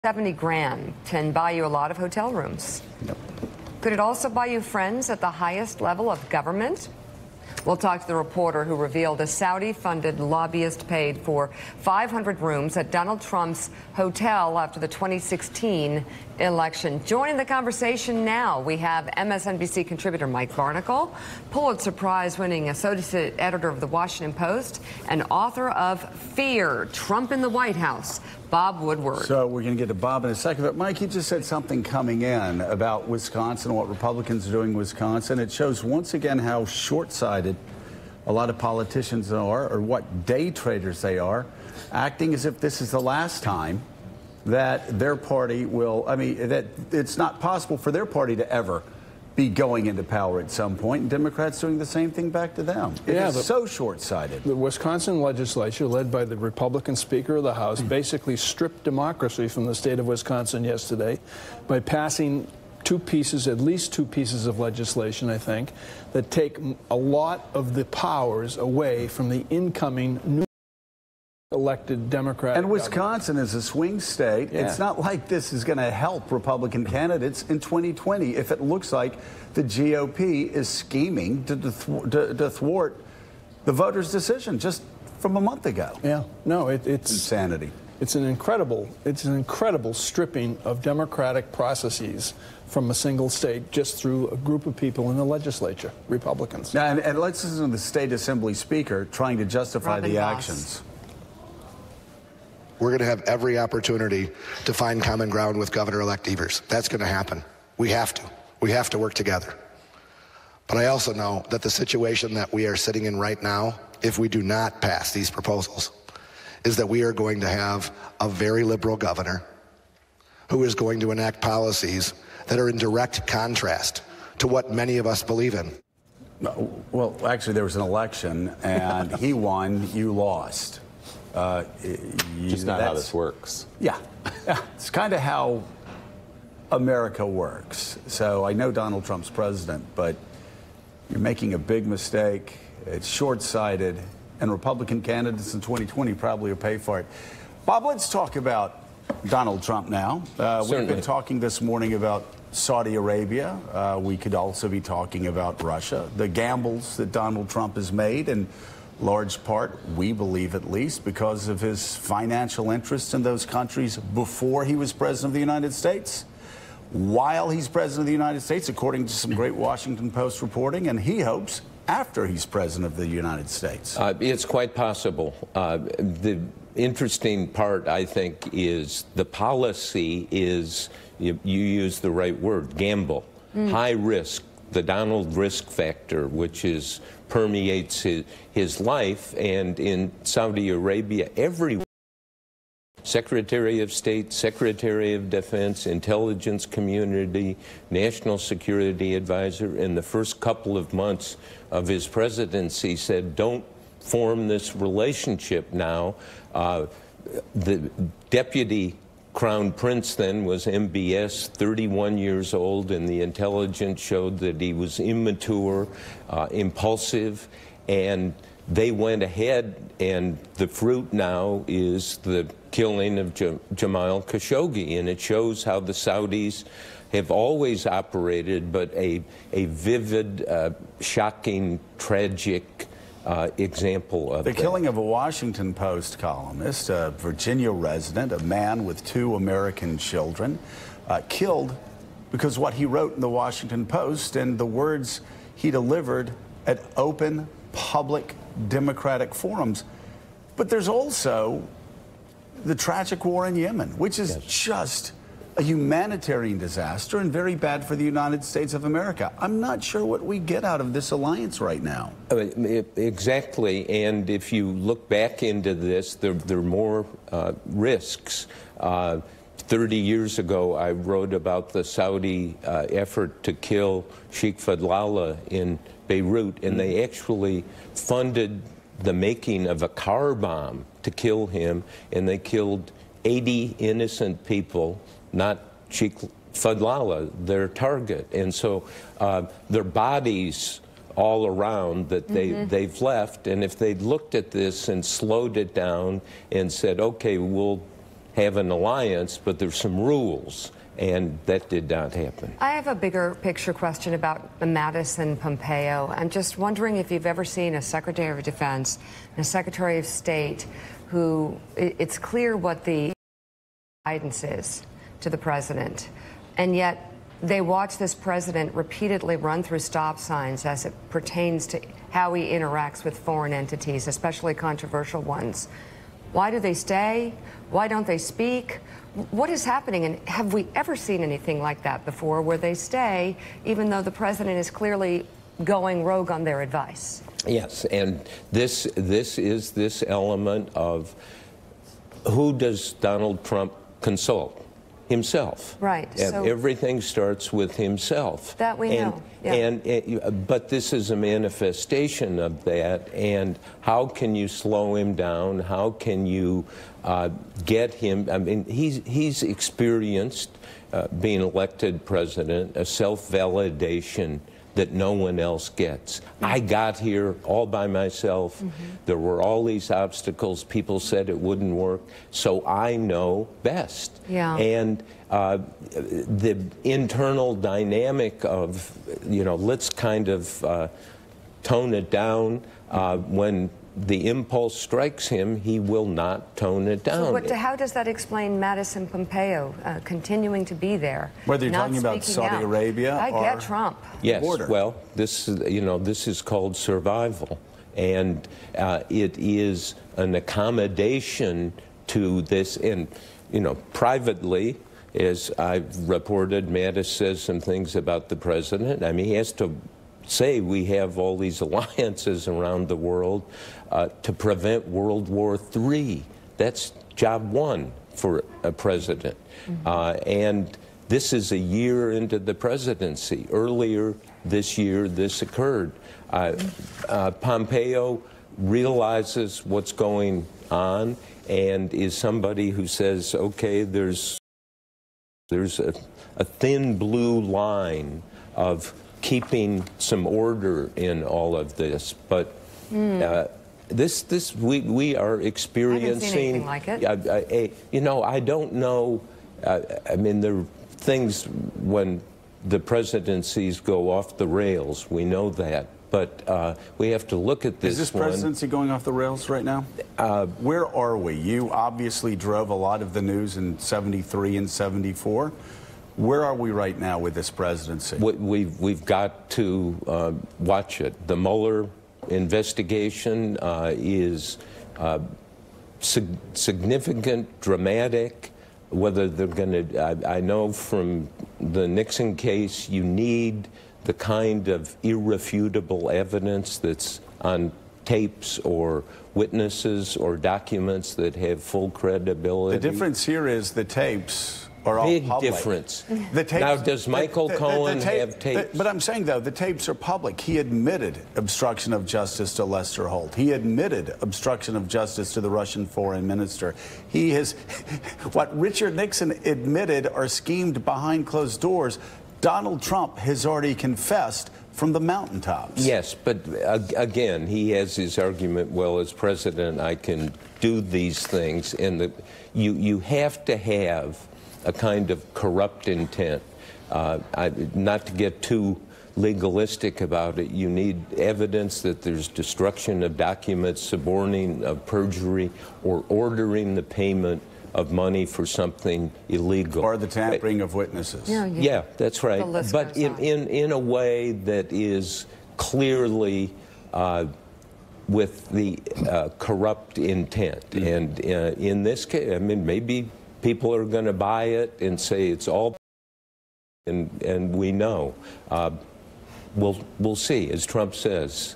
70 grand can buy you a lot of hotel rooms. Yep. Could it also buy you friends at the highest level of government? We'll talk to the reporter who revealed a Saudi-funded lobbyist paid for 500 rooms at Donald Trump's hotel after the 2016 election. Joining the conversation now, we have MSNBC contributor Mike Barnicle, Pulitzer Prize-winning associate editor of The Washington Post, and author of Fear, Trump in the White House, Bob Woodward. So we're going to get to Bob in a second. But Mike, you just said something coming in about Wisconsin, what Republicans are doing in Wisconsin. It shows once again how short-sighted a lot of politicians are, or what day traders they are, acting as if this is the last time that their party will, that it's not possible for their party to ever be going into power at some point, and Democrats doing the same thing back to them. It is so short-sighted. The Wisconsin legislature, led by the Republican Speaker of the House, basically stripped democracy from the state of Wisconsin yesterday by passing at least two pieces of legislation, I think, that take a lot of the powers away from the incoming new elected Democrat. And Wisconsin is a swing state. Yeah. It's not like this is going to help Republican candidates in 2020 if it looks like the GOP is scheming to thwart the voters' decision just from a month ago. Yeah, no, it's insanity. It's an incredible stripping of democratic processes from a single state just through a group of people in the legislature, Republicans. Now, and let's listen to the state assembly speaker trying to justify the actions. We're going to have every opportunity to find common ground with Governor-elect Evers. That's going to happen. We have to. We have to work together. But I also know that the situation that we are sitting in right now, if we do not pass these proposals, is that we are going to have a very liberal governor who is going to enact policies that are in direct contrast to what many of us believe in. Well, actually, there was an election, and he won, you lost. Just not how this works. Yeah. It's kind of how America works. So I know Donald Trump's president, but you're making a big mistake. It's short-sighted, and Republican candidates in 2020 probably will pay for it. Bob, let's talk about Donald Trump now. We've been talking this morning about Saudi Arabia. We could also be talking about Russia, the gambles that Donald Trump has made, and large part, we believe at least, because of his financial interests in those countries before he was president of the United States, while he's president of the United States, according to some great Washington Post reporting, and he hopes after he's president of the United States. It's quite possible. The interesting part, I think, is the policy is, you use the right word, gamble, high risk. The Donald risk factor, which permeates his life, and in Saudi Arabia, everyone, Secretary of State, Secretary of Defense, intelligence community, national security advisor, in the first couple of months of his presidency said, don't form this relationship now. The deputy Crown Prince then was MBS, 31 years old, and the intelligence showed that he was immature, impulsive, and they went ahead, and the fruit now is the killing of Jamal Khashoggi, and it shows how the Saudis have always operated, but a vivid, shocking, tragic example of the killing of a Washington Post columnist, a Virginia resident, a man with 2 American children, killed because what he wrote in the Washington Post and the words he delivered at open, public, democratic forums. But there's also the tragic war in Yemen, which is just a humanitarian disaster and very bad for the United States of America. I'm not sure what we get out of this alliance right now. Exactly, and if you look back into this, there are more risks. 30 years ago, I wrote about the Saudi effort to kill Sheikh Fadlallah in Beirut, and they actually funded the making of a car bomb to kill him, and they killed 80 innocent people, not Sheikh Fadlallah, their target. And so their bodies all around that they've left, and if they'd looked at this and slowed it down and said, okay, we'll have an alliance, but there's some rules, and that did not happen. I have a bigger picture question about Mattis and Pompeo. I'm just wondering if you've ever seen a Secretary of Defense and a Secretary of State who, it's clear what the guidance is to the president, and yet they watch this president repeatedly run through stop signs as it pertains to how he interacts with foreign entities, especially controversial ones. Why do they stay? Why don't they speak? What is happening? And have we ever seen anything like that before, where they stay even though the president is clearly going rogue on their advice? Yes, and this is this element of who does Donald Trump consult? Himself. Right. And so everything starts with himself. That we know. Yeah. But this is a manifestation of that. And how can you slow him down? How can you get him? I mean, he's experienced being elected president, a self-validation that no one else gets. I got here all by myself. There were all these obstacles. People said it wouldn't work. So I know best. Yeah. And the internal dynamic of, let's kind of tone it down. When the impulse strikes him, he will not tone it down. So how does that explain Mattis and Pompeo continuing to be there? Whether you're not talking about speaking Saudi out? Arabia I or get Trump. Yes, border. well, this is called survival, and it is an accommodation to this. And privately, as I've reported, Mattis says some things about the president. I mean, he has to say we have all these alliances around the world to prevent World War III. That's job one for a president. And this is a year into the presidency. Earlier this year, this occurred. Pompeo realizes what's going on and is somebody who says, okay, there's a thin blue line of keeping some order in all of this, but we are experiencing. I haven't seen anything like it. I don't know. I mean, there are things when the presidencies go off the rails. We know that, but we have to look at this. Is this presidency going off the rails right now? Where are we? You obviously drove a lot of the news in '73 and '74. Where are we right now with this presidency? We've got to watch it. The Mueller investigation is significant, dramatic. Whether they're going to, I know from the Nixon case, you need the kind of irrefutable evidence that's on tapes or witnesses or documents that have full credibility. The difference here is the tapes are all big public. difference. The tapes, now, does Michael Cohen have tapes? But I'm saying, though, the tapes are public. He admitted obstruction of justice to Lester Holt. He admitted obstruction of justice to the Russian foreign minister. He has, what Richard Nixon admitted are schemed behind closed doors. Donald Trump has already confessed from the mountaintops. Yes, but again, he has his argument, well, as president, I can do these things. And you have to have a kind of corrupt intent. Not to get too legalistic about it, you need evidence that there's destruction of documents, suborning of perjury, or ordering the payment of money for something illegal. Or the tampering of witnesses. Yeah, that's right. But goes on. in a way that is clearly with the corrupt intent. And in this case, I mean, maybe people are going to buy it and say it's all, and we know. We'll see, as Trump says.